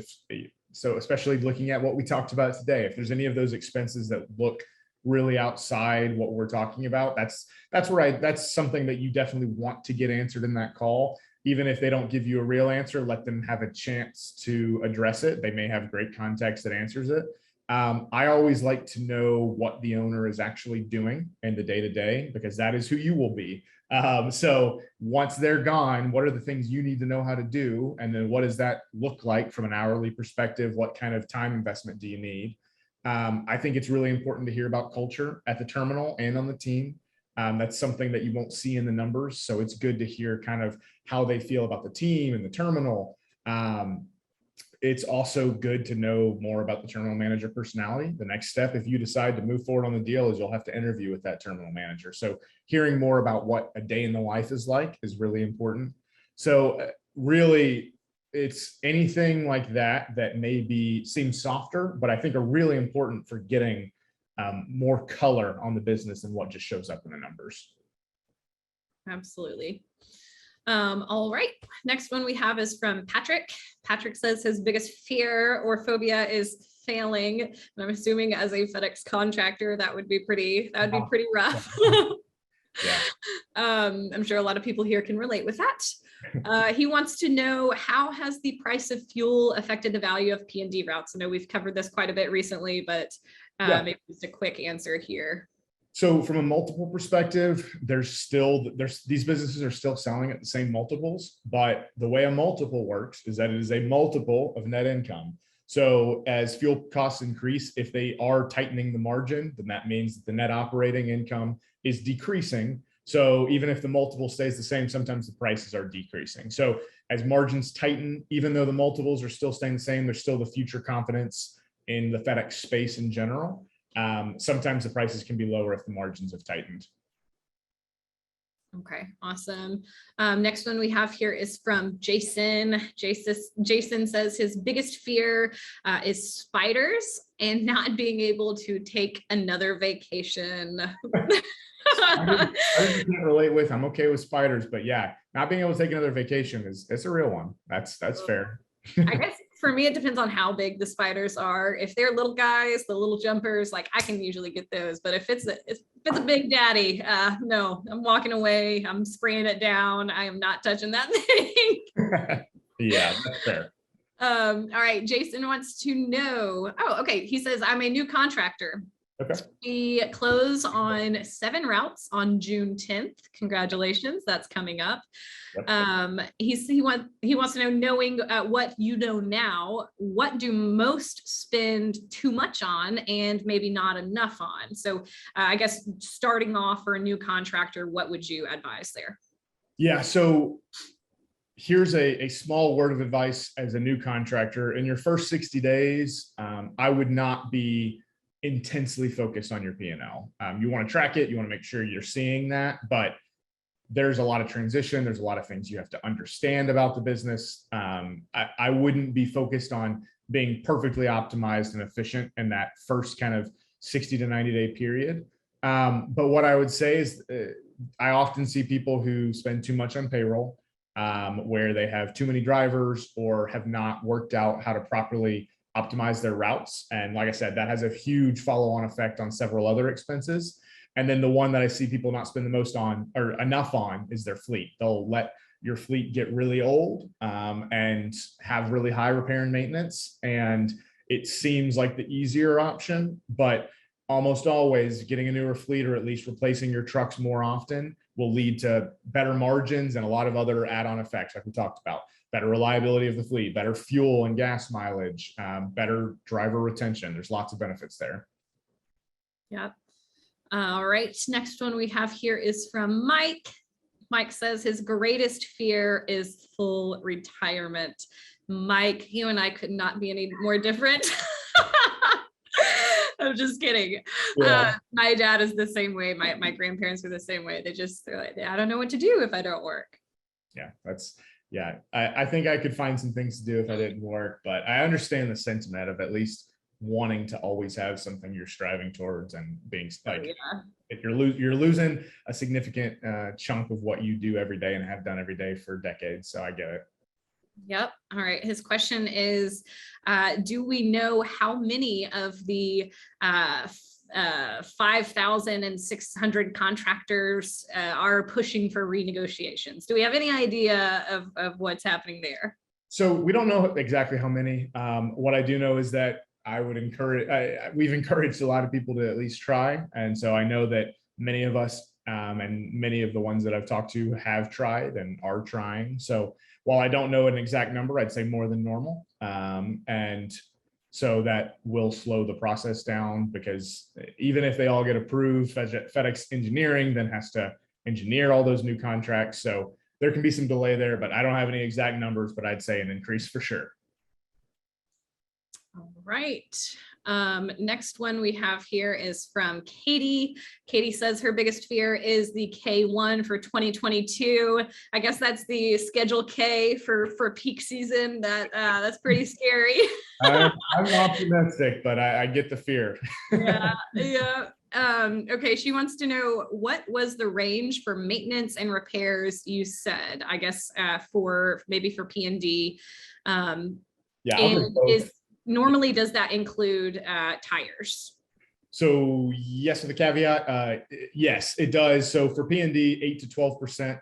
so especially looking at what we talked about today, if there's any of those expenses that look really outside what we're talking about, that's something that you definitely want to get answered in that call. Even if they don't give you a real answer, let them have a chance to address it. They may have great context that answers it. I always like to know what the owner is actually doing in the day-to-day, because that is who you will be. So once they're gone, what are the things you need to know how to do? And then what does that look like from an hourly perspective? What kind of time investment do you need? I think it's really important to hear about culture at the terminal and on the team. That's something that you won't see in the numbers. So it's good to hear kind of how they feel about the team and the terminal. It's also good to know more about the terminal manager personality. The next step, if you decide to move forward on the deal, is you'll have to interview with that terminal manager. So hearing more about what a day in the life is like is really important. So really, it's anything like that that maybe seems softer, but I think are really important for getting more color on the business than what just shows up in the numbers. Absolutely. All right, next one we have is from Patrick. Patrick says his biggest fear or phobia is failing. And I'm assuming as a FedEx contractor, that would be pretty rough. Yeah. I'm sure a lot of people here can relate with that. He wants to know, how has the price of fuel affected the value of P&D routes? I know we've covered this quite a bit recently, but maybe just a quick answer here. So from a multiple perspective, these businesses are still selling at the same multiples, but the way a multiple works is that it is a multiple of net income. So as fuel costs increase, if they are tightening the margin, then that means that the net operating income is decreasing. So even if the multiple stays the same, sometimes the prices are decreasing. So as margins tighten, even though the multiples are still staying the same, there's still the future confidence in the FedEx space in general. Sometimes the prices can be lower if the margins have tightened. Okay, awesome. Next one we have here is from Jason. Jason says his biggest fear is spiders and not being able to take another vacation. I can't relate with. I'm okay with spiders, but yeah, not being able to take another vacation it's a real one. That's fair. I guess for me, it depends on how big the spiders are. If they're little guys, the little jumpers, like I can usually get those. But if it's a big daddy, no, I'm walking away. I'm spraying it down. I am not touching that thing. Yeah, that's fair. All right, Jason wants to know. Oh, okay. He says, I'm a new contractor. Okay. We close on 7 routes on June 10th. Congratulations, that's coming up. Yep. He wants to know, knowing what you know now, what do most spend too much on and maybe not enough on? So I guess starting off for a new contractor, what would you advise there? Yeah, so here's a small word of advice as a new contractor. In your first 60 days, I would not be intensely focused on your P&L. You want to track it, you want to make sure you're seeing that, but there's a lot of transition. There's a lot of things you have to understand about the business. I wouldn't be focused on being perfectly optimized and efficient in that first kind of 60 to 90 day period. But what I would say is I often see people who spend too much on payroll, where they have too many drivers or have not worked out how to properly optimize their routes. And like I said, that has a huge follow-on effect on several other expenses. And then the one that I see people not spend the most on or enough on is their fleet. They'll let your fleet get really old and have really high repair and maintenance. And it seems like the easier option, but almost always getting a newer fleet or at least replacing your trucks more often will lead to better margins and a lot of other add-on effects like we talked about. Better reliability of the fleet, better fuel and gas mileage, better driver retention. There's lots of benefits there. Yep. All right, next one we have here is from Mike. Mike says his greatest fear is full retirement. Mike, you and I could not be any more different. I'm just kidding. Yeah. My dad is the same way. My grandparents were the same way. They're like, I don't know what to do if I don't work. Yeah, I think I could find some things to do if I didn't work, but I understand the sentiment of at least wanting to always have something you're striving towards and being like, if you're losing a significant chunk of what you do every day and have done every day for decades. So I get it. Yep. All right. His question is, do we know how many of the 5,600 contractors are pushing for renegotiations? Do we have any idea of what's happening there? So we don't know exactly how many. What I do know is that I would encourage, we've encouraged a lot of people to at least try. And so I know that many of us and many of the ones that I've talked to have tried and are trying. So while I don't know an exact number, I'd say more than normal. And so that will slow the process down, because even if they all get approved, FedEx Engineering then has to engineer all those new contracts. So there can be some delay there, but I don't have any exact numbers, but I'd say an increase for sure. All right. Next one we have here is from Katie. Katie says her biggest fear is the K1 for 2022. I guess that's the Schedule K for peak season. That's pretty scary. I'm optimistic, but I get the fear. Yeah. Okay, she wants to know, what was the range for maintenance and repairs you said? I guess maybe for P&D. Normally, does that include tires? So yes, with the caveat, yes, it does. So for P&D, 8 to 12%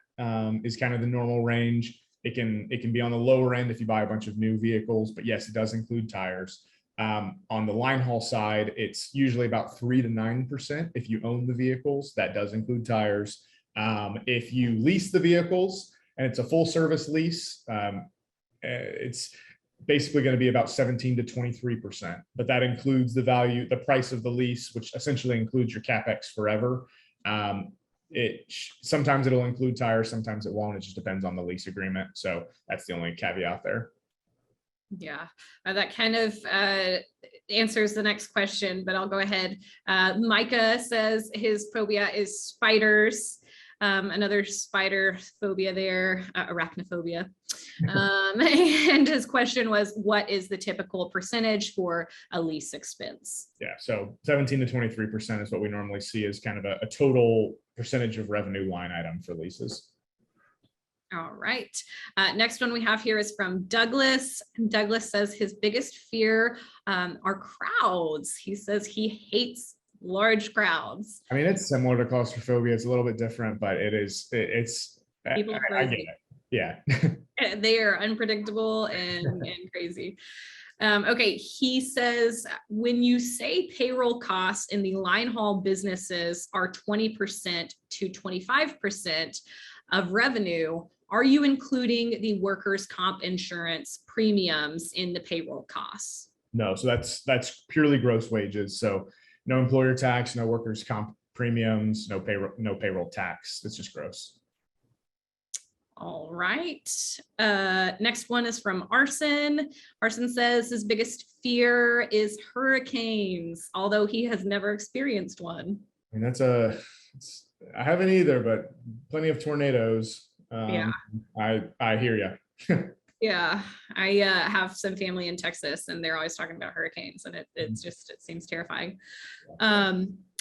is kind of the normal range. It can be on the lower end if you buy a bunch of new vehicles, but yes, it does include tires. On the line haul side, it's usually about 3 to 9% if you own the vehicles. That does include tires. If you lease the vehicles and it's a full service lease, it's basically going to be about 17 to 23%, but that includes the price of the lease, which essentially includes your CapEx forever. Sometimes it'll include tires, sometimes it won't. It just depends on the lease agreement. So that's the only caveat there. Yeah, that kind of answers the next question, but I'll go ahead. Micah says his phobia is spiders. Another spider phobia there, arachnophobia. And his question was, what is the typical percentage for a lease expense? Yeah, so 17 to 23% is what we normally see as kind of a total percentage of revenue line item for leases. All right. Next one we have here is from Douglas. Douglas says his biggest fear are crowds. He says he hates large crowds. I mean, it's similar to claustrophobia. It's a little bit different, but it's People are I get crazy. it. Yeah. They are unpredictable and crazy. Okay, he says, when you say payroll costs in the line haul businesses are 20% to 25% of revenue, are you including the workers' comp insurance premiums in the payroll costs? No, so that's purely gross wages. So no employer tax, no workers' comp premiums, no payroll tax. It's just gross. All right. Next one is from Arson. Arson says his biggest fear is hurricanes, although he has never experienced one. I mean, I haven't either, but plenty of tornadoes. Yeah. I hear you. Yeah, I have some family in Texas and they're always talking about hurricanes and it seems terrifying.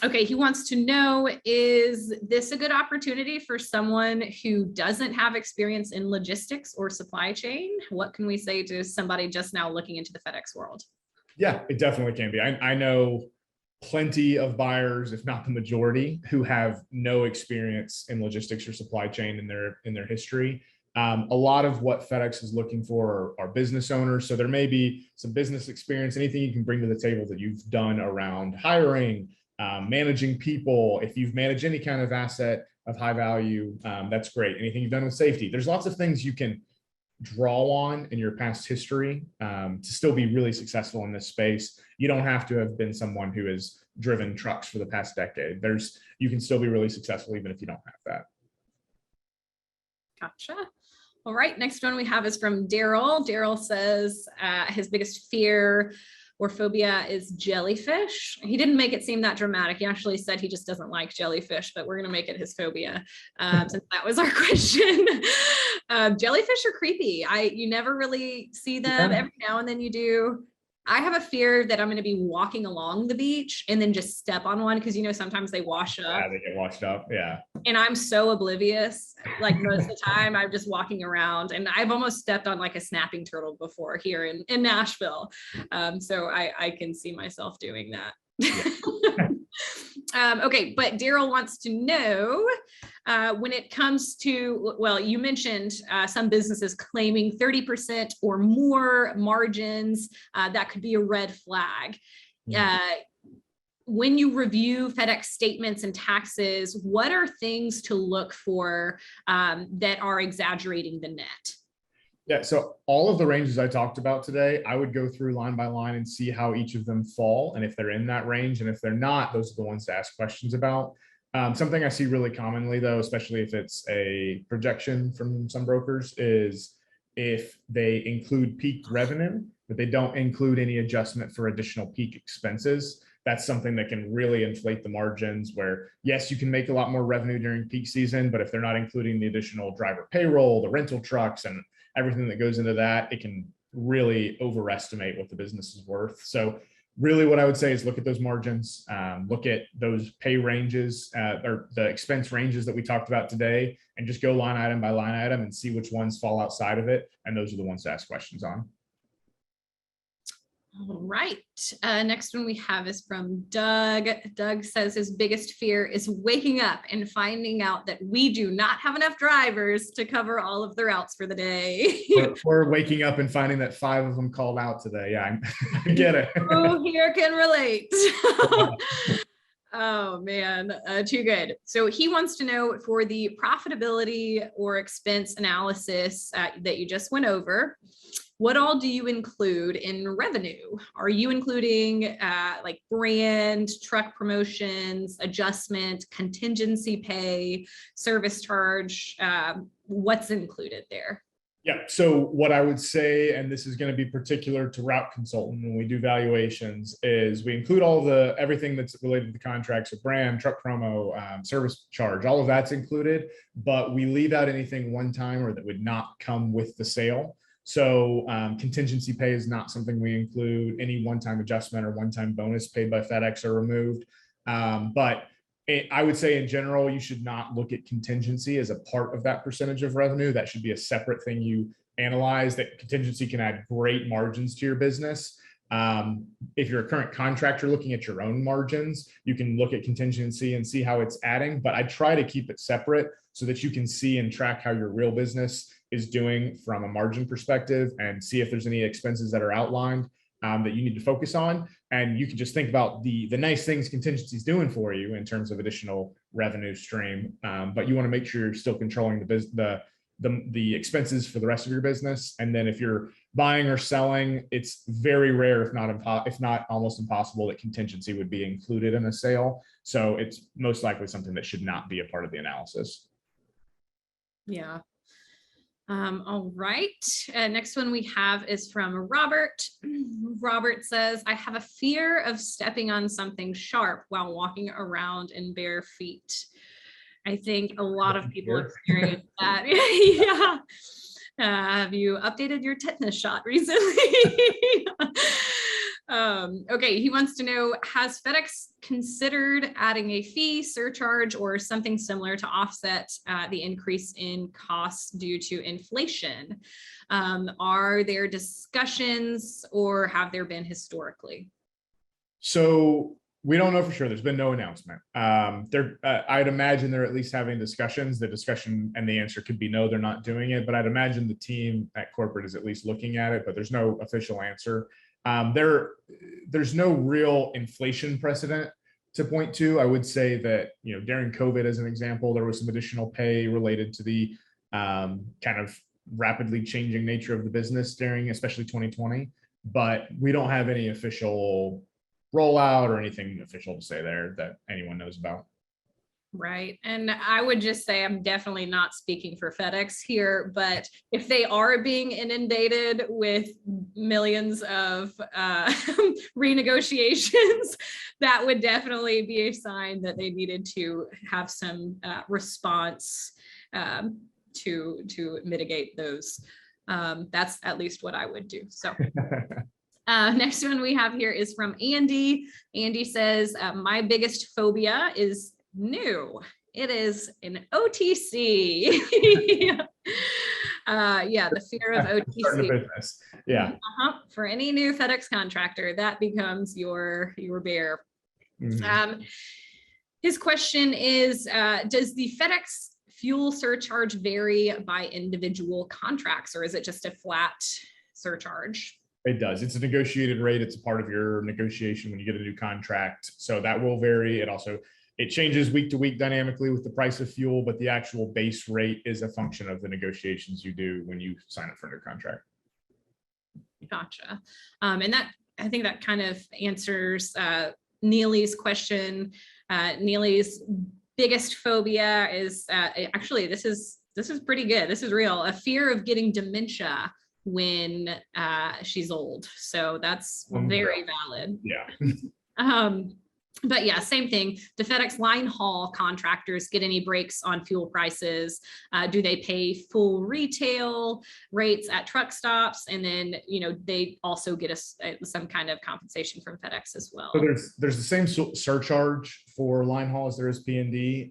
Okay, he wants to know, is this a good opportunity for someone who doesn't have experience in logistics or supply chain? What can we say to somebody just now looking into the FedEx world? Yeah, it definitely can be. I know plenty of buyers, if not the majority, who have no experience in logistics or supply chain in their history. A lot of what FedEx is looking for are business owners. So there may be some business experience, anything you can bring to the table that you've done around hiring, managing people. If you've managed any kind of asset of high value, that's great. Anything you've done with safety. There's lots of things you can draw on in your past history to still be really successful in this space. You don't have to have been someone who has driven trucks for the past decade. You can still be really successful even if you don't have that. Gotcha. All right, next one we have is from Daryl. Daryl says his biggest fear or phobia is jellyfish. He didn't make it seem that dramatic. He actually said he just doesn't like jellyfish, but we're gonna make it his phobia since that was our question. Jellyfish are creepy. You never really see them. Every now and then you do. I have a fear that I'm going to be walking along the beach and then just step on one because, sometimes they wash up. Yeah, they get washed up. Yeah. And I'm so oblivious. Like most of the time, I'm just walking around and I've almost stepped on like a snapping turtle before here in Nashville. So I can see myself doing that. Yeah. Okay, but Daryl wants to know when it comes to, well, you mentioned some businesses claiming 30% or more margins. That could be a red flag. When you review FedEx statements and taxes, what are things to look for that are exaggerating the net? Yeah, so all of the ranges I talked about today, I would go through line by line and see how each of them fall. And if they're in that range, and if they're not, those are the ones to ask questions about. Something I see really commonly though, especially if it's a projection from some brokers, is if they include peak revenue, but they don't include any adjustment for additional peak expenses. That's something that can really inflate the margins where, yes, you can make a lot more revenue during peak season, but if they're not including the additional driver payroll, the rental trucks, and everything that goes into that, it can really overestimate what the business is worth. So really what I would say is look at those margins, look at those pay ranges or the expense ranges that we talked about today, and just go line item by line item and see which ones fall outside of it. And those are the ones to ask questions on. All right. Next one we have is from Doug. Doug says his biggest fear is waking up and finding out that we do not have enough drivers to cover all of the routes for the day. Or waking up and finding that 5 of them called out today. Yeah, I get it. Who here can relate? Oh man, too good. So he wants to know, for the profitability or expense analysis that you just went over, what all do you include in revenue? Are you including like brand, truck promotions, adjustment, contingency pay, service charge? What's included there? Yeah. So what I would say, and this is going to be particular to route consultant when we do valuations, is we include everything that's related to the contracts, so brand, truck promo, service charge, all of that's included, but we leave out anything one time or that would not come with the sale. So contingency pay is not something we include. Any one-time adjustment or one-time bonus paid by FedEx are removed. But I would say in general, you should not look at contingency as a part of that percentage of revenue. That should be a separate thing you analyze. That contingency can add great margins to your business. If you're a current contractor looking at your own margins, you can look at contingency and see how it's adding, but I try to keep it separate so that you can see and track how your real business is doing from a margin perspective and see if there's any expenses that are outlined that you need to focus on. And you can just think about the nice things contingency is doing for you in terms of additional revenue stream. But you want to make sure you're still controlling the expenses for the rest of your business. And then if you're buying or selling, it's very rare, if not almost impossible, that contingency would be included in a sale. So it's most likely something that should not be a part of the analysis. Yeah. All right. Next one we have is from Robert. Robert says, I have a fear of stepping on something sharp while walking around in bare feet. I think a lot of people experience that. Yeah. Have you updated your tetanus shot recently? Okay, he wants to know, has FedEx considered adding a fee, surcharge, or something similar to offset the increase in costs due to inflation? Are there discussions or have there been historically? So we don't know for sure. There's been no announcement. I'd imagine they're at least having discussions. The discussion and the answer could be no, they're not doing it. But I'd imagine the team at corporate is at least looking at it, but there's no official answer. There's no real inflation precedent to point to. I would say that, during COVID, as an example, there was some additional pay related to the kind of rapidly changing nature of the business during, especially 2020. But we don't have any official rollout or anything official to say there that anyone knows about. Right. And I would just say I'm definitely not speaking for FedEx here, but if they are being inundated with millions of renegotiations, that would definitely be a sign that they needed to have some response to mitigate those. That's at least what I would do. So. Next one we have here is from Andy. Andy says, my biggest phobia is new. It is an OTC. Yeah, the fear of OTC. Yeah. For any new FedEx contractor, that becomes your bear. Mm-hmm. His question is, does the FedEx fuel surcharge vary by individual contracts, or is it just a flat surcharge? It does. It's a negotiated rate. It's a part of your negotiation when you get a new contract. So that will vary. It changes week to week dynamically with the price of fuel, but the actual base rate is a function of the negotiations you do when you sign up for a new contract. Gotcha. And I think that kind of answers Neely's question. Neely's biggest phobia is actually, this is pretty good. This is real. A fear of getting dementia when she's old. So that's very valid. Yeah. But yeah, same thing. Do FedEx line haul contractors get any breaks on fuel prices? Do they pay full retail rates at truck stops? And then, they also get some kind of compensation from FedEx as well. So there's the same surcharge for line haul as there is P&D.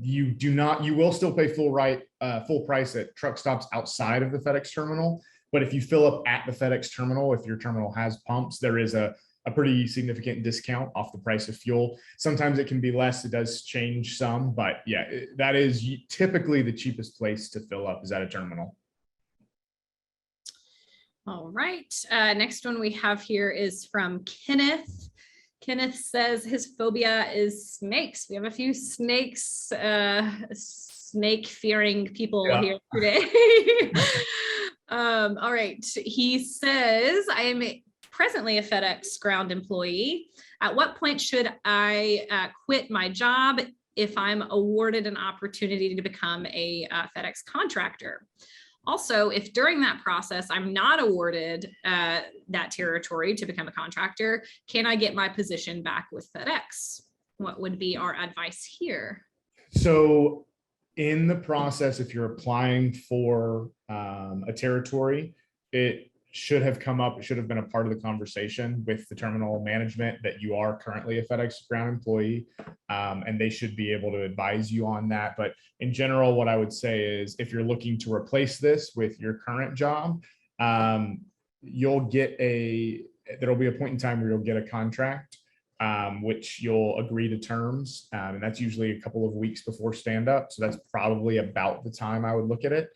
You will still pay full price at truck stops outside of the FedEx terminal. But if you fill up at the FedEx terminal, if your terminal has pumps, there is a pretty significant discount off the price of fuel. Sometimes it can be less. It does change some, but yeah, that is typically the cheapest place to fill up is at a terminal. All right. Next one we have here is from Kenneth. Kenneth says his phobia is snakes. We have a few snakes, snake-fearing people here today. All right. He says, I am presently a FedEx Ground employee. At what point should I quit my job if I'm awarded an opportunity to become a FedEx contractor? Also, if during that process, I'm not awarded that territory to become a contractor, can I get my position back with FedEx? What would be our advice here? So in the process, if you're applying for a territory, it should have come up, it should have been a part of the conversation with the terminal management that you are currently a FedEx Ground employee, and they should be able to advise you on that. But in general, what I would say is if you're looking to replace this with your current job, there'll be a point in time where you'll get a contract, which you'll agree to terms. And that's usually a couple of weeks before stand up. So that's probably about the time I would look at it.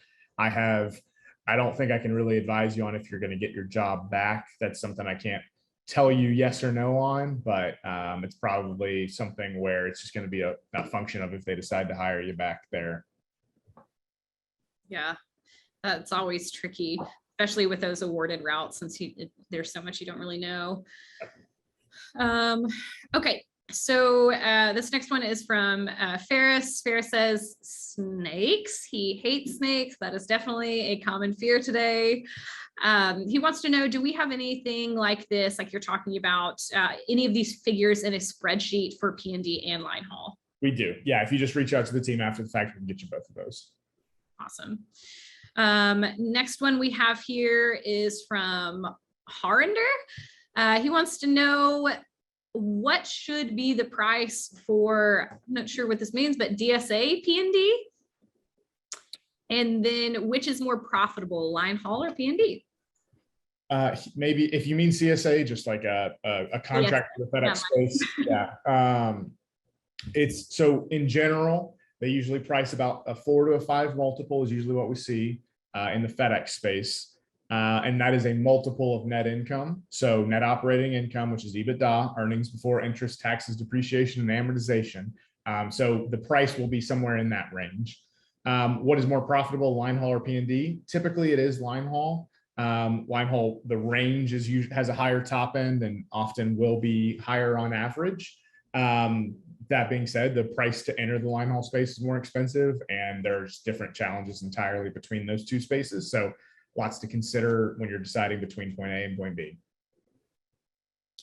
I don't think I can really advise you on if you're going to get your job back. That's something I can't tell you yes or no on, but it's probably something where it's just going to be a function of if they decide to hire you back there. Yeah, that's always tricky, especially with those awarded routes, since there's so much you don't really know. Okay, so this next one is from Ferris. Ferris says snakes. He hates snakes. That is definitely a common fear today. He wants to know, do we have anything like this, like you're talking about, any of these figures in a spreadsheet for P&D and line haul? We do. Yeah, if you just reach out to the team after the fact, we can get you both of those. Awesome. Next one we have here is from Harinder. He wants to know what should be the price for, I'm not sure what this means, but DSA P&D, and then which is more profitable, line haul or P&D? Maybe if you mean CSA, just like a contract with FedEx space. Yeah. It's so in general, they usually price about a 4 to a 5 multiple is usually what we see in the FedEx space. And that is a multiple of net income. So net operating income, which is EBITDA, earnings before interest, taxes, depreciation, and amortization. So the price will be somewhere in that range. What is more profitable, line haul or P&D? Typically it is line haul. Line haul, the range has a higher top end and often will be higher on average. That being said, the price to enter the line haul space is more expensive, and there's different challenges entirely between those two spaces. So lots to consider when you're deciding between point A and point B.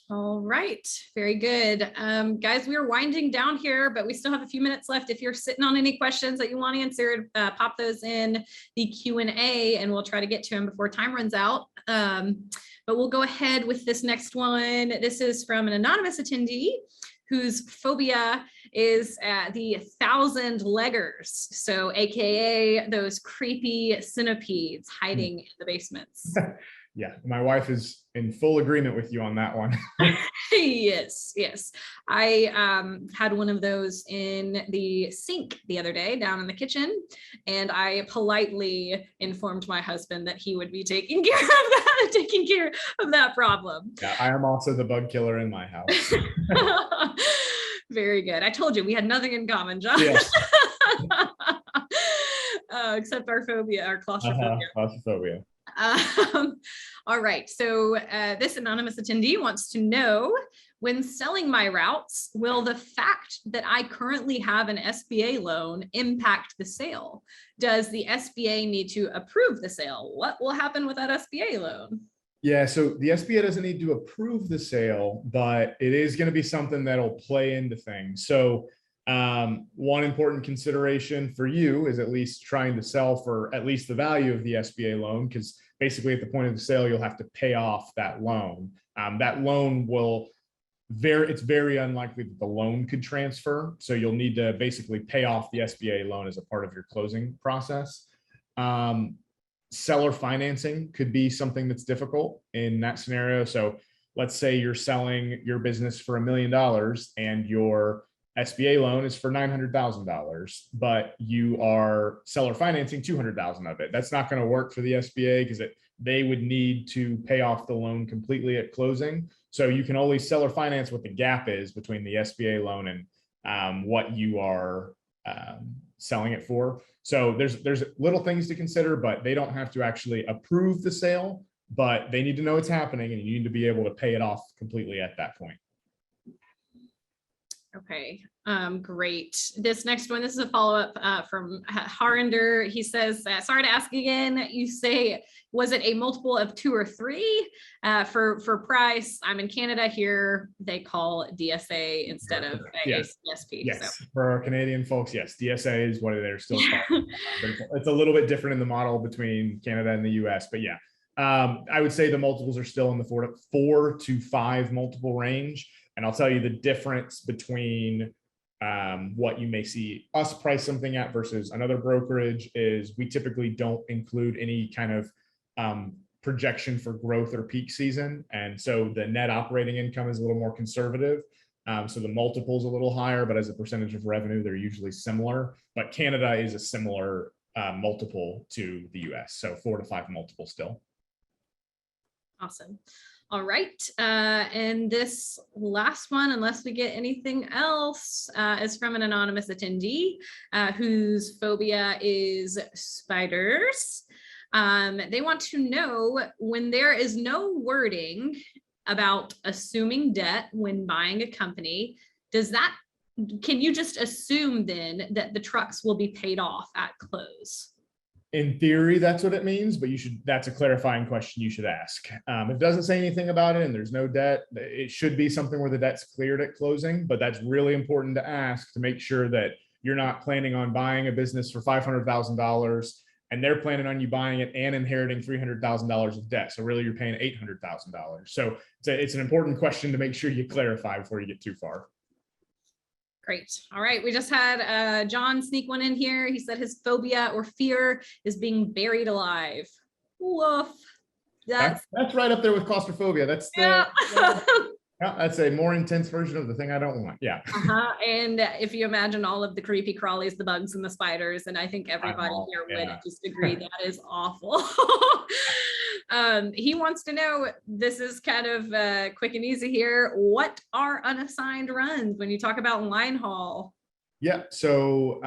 All right, very good. Guys, we are winding down here, but we still have a few minutes left. If you're sitting on any questions that you want answered, pop those in the Q&A and we'll try to get to them before time runs out. But we'll go ahead with this next one. This is from an anonymous attendee whose phobia is the 1,000 leggers. So AKA those creepy centipedes hiding in the basements. Yeah, my wife is in full agreement with you on that one. Yes, yes. I had one of those in the sink the other day down in the kitchen, and I politely informed my husband that he would be taking care of that problem. Yeah, I am also the bug killer in my house. Very good. I told you we had nothing in common, John. Yes. Except our phobia, our claustrophobia. Claustrophobia. All right, so this anonymous attendee wants to know, when selling my routes, will the fact that I currently have an SBA loan impact the sale? Does the SBA need to approve the sale? What will happen with that SBA loan? Yeah, so the SBA doesn't need to approve the sale, but it is going to be something that'll play into things. So one important consideration for you is at least trying to sell for at least the value of the SBA loan, because basically at the point of the sale, you'll have to pay off that loan. That loan it's very unlikely that the loan could transfer. So you'll need to basically pay off the SBA loan as a part of your closing process. Seller financing could be something that's difficult in that scenario. So let's say you're selling your business for $1 million and your SBA loan is for $900,000, but you are seller financing $200,000 of it. That's not going to work for the SBA because they would need to pay off the loan completely at closing. So you can only seller finance what the gap is between the SBA loan and what you are selling it for. So there's little things to consider, but they don't have to actually approve the sale, but they need to know it's happening and you need to be able to pay it off completely at that point. Okay, great. This next one, this is a follow-up from Harinder. He says, sorry to ask again, you say, was it a multiple of 2 or 3 for price? I'm in Canada here. They call DSA instead of CSP. Yes, for our Canadian folks, yes, DSA is what they're still calling. It's a little bit different in the model between Canada and the US, but yeah. I would say the multiples are still in the 4 to 5 multiple range. And I'll tell you the difference between what you may see us price something at versus another brokerage is we typically don't include any kind of projection for growth or peak season. And so the net operating income is a little more conservative. So the multiple's a little higher, but as a percentage of revenue, they're usually similar. But Canada is a similar multiple to the US. So 4 to 5 multiple still. Awesome. All right. And this last one, unless we get anything else, is from an anonymous attendee whose phobia is spiders. They want to know, when there is no wording about assuming debt when buying a company, can you just assume then that the trucks will be paid off at close? In theory, that's what it means, but that's a clarifying question you should ask. If it doesn't say anything about it and there's no debt, it should be something where the debt's cleared at closing, but that's really important to ask to make sure that you're not planning on buying a business for $500,000 and they're planning on you buying it and inheriting $300,000 of debt. So really you're paying $800,000. So it's an important question to make sure you clarify before you get too far. Great. All right. We just had John sneak one in here. He said his phobia or fear is being buried alive. Woof. That's right up there with claustrophobia. That's that's a more intense version of the thing I don't want. Yeah. And if you imagine all of the creepy crawlies, the bugs and the spiders, and I think everybody here would just agree that is awful. He wants to know, this is kind of quick and easy here, what are unassigned runs when you talk about line haul? Yeah, so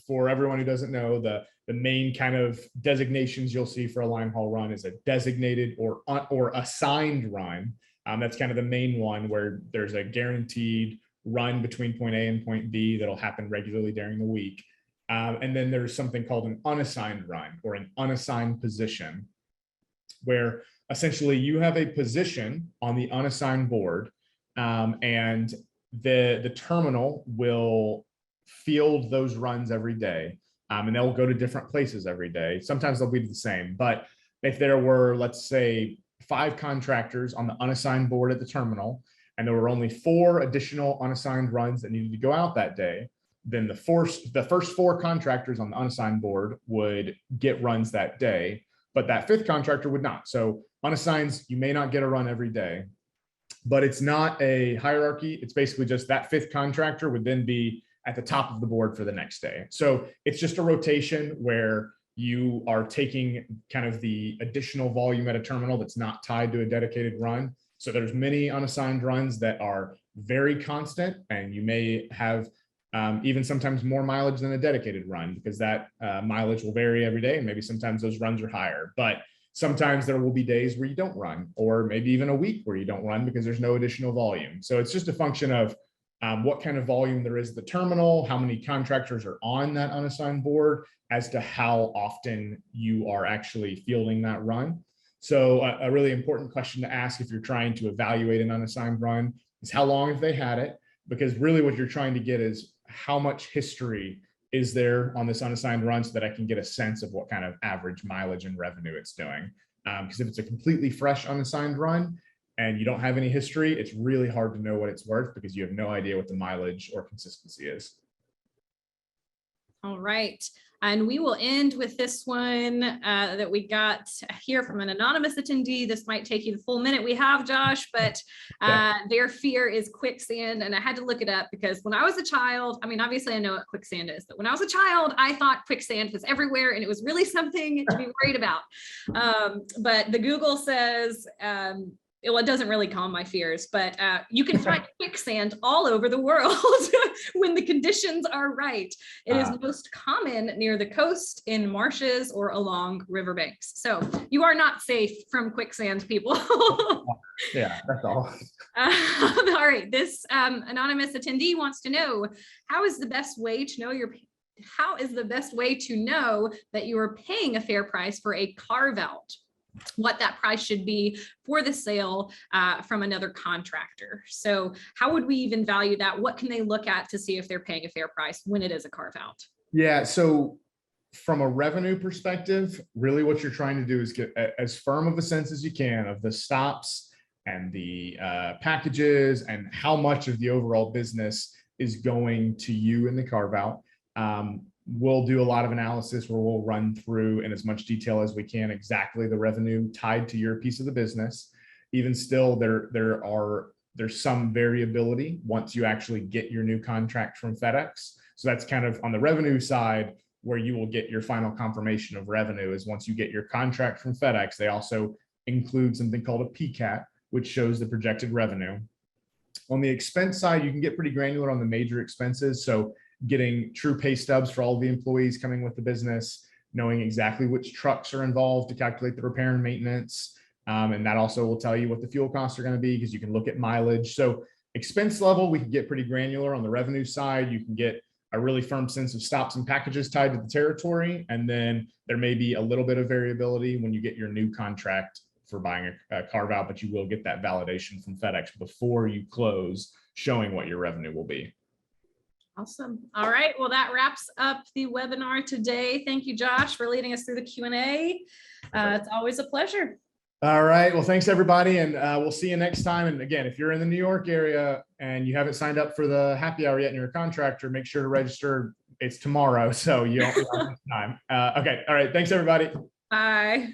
for everyone who doesn't know, the main kind of designations you'll see for a line haul run is a designated or assigned run. That's kind of the main one, where there's a guaranteed run between point A and point B that'll happen regularly during the week. And then there's something called an unassigned run or an unassigned position, where essentially you have a position on the unassigned board, and the terminal will field those runs every day, and they'll go to different places every day. Sometimes they'll be the same, but if there were, let's say, 5 contractors on the unassigned board at the terminal, and there were only 4 additional unassigned runs that needed to go out that day, then the first 4 contractors on the unassigned board would get runs that day, but that 5th contractor would not. So unassigns, you may not get a run every day, but it's not a hierarchy. It's basically just that 5th contractor would then be at the top of the board for the next day. So it's just a rotation where you are taking kind of the additional volume at a terminal that's not tied to a dedicated run. So there's many unassigned runs that are very constant, and you may have even sometimes more mileage than a dedicated run, because that mileage will vary every day, and maybe sometimes those runs are higher. But sometimes there will be days where you don't run, or maybe even a week where you don't run because there's no additional volume. So it's just a function of what kind of volume there is at the terminal, how many contractors are on that unassigned board, as to how often you are actually fielding that run. So a really important question to ask if you're trying to evaluate an unassigned run is how long have they had it? Because really what you're trying to get is how much history is there on this unassigned run, so that I can get a sense of what kind of average mileage and revenue it's doing. Because if it's a completely fresh unassigned run and you don't have any history, it's really hard to know what it's worth, because you have no idea what the mileage or consistency is. All right. And we will end with this one that we got here from an anonymous attendee. This might take you the full minute we have, Josh, but their fear is quicksand. And I had to look it up, because when I was a child, I mean, obviously I know what quicksand is, but when I was a child, I thought quicksand was everywhere and it was really something to be worried about. But the Google says, well, it doesn't really calm my fears, but you can find quicksand all over the world when the conditions are right. It is most common near the coast, in marshes, or along riverbanks. So you are not safe from quicksand, people. Yeah, that's all. All right, this anonymous attendee wants to know, how is the best way to know that you are paying a fair price for a carve out? What that price should be for the sale from another contractor. So how would we even value that? What can they look at to see if they're paying a fair price when it is a carve out? Yeah, so from a revenue perspective, really what you're trying to do is get as firm of a sense as you can of the stops and the packages and how much of the overall business is going to you in the carve out. We'll do a lot of analysis where we'll run through in as much detail as we can exactly the revenue tied to your piece of the business. Even still, there's some variability once you actually get your new contract from FedEx. So that's kind of on the revenue side where you will get your final confirmation of revenue is once you get your contract from FedEx. They also include something called a PCAT, which shows the projected revenue. On the expense side, you can get pretty granular on the major expenses. So getting true pay stubs for all of the employees coming with the business, knowing exactly which trucks are involved to calculate the repair and maintenance. And that also will tell you what the fuel costs are going to be because you can look at mileage. So expense level, we can get pretty granular. On the revenue side, you can get a really firm sense of stops and packages tied to the territory. And then there may be a little bit of variability when you get your new contract for buying a carve out, but you will get that validation from FedEx before you close, showing what your revenue will be. Awesome. All right. Well, that wraps up the webinar today. Thank you, Josh, for leading us through the Q&A. It's always a pleasure. All right. Well, thanks, everybody. And we'll see you next time. And again, if you're in the New York area and you haven't signed up for the happy hour yet and you're a contractor, make sure to register. It's tomorrow, so you don't have time. Okay. All right. Thanks, everybody. Bye.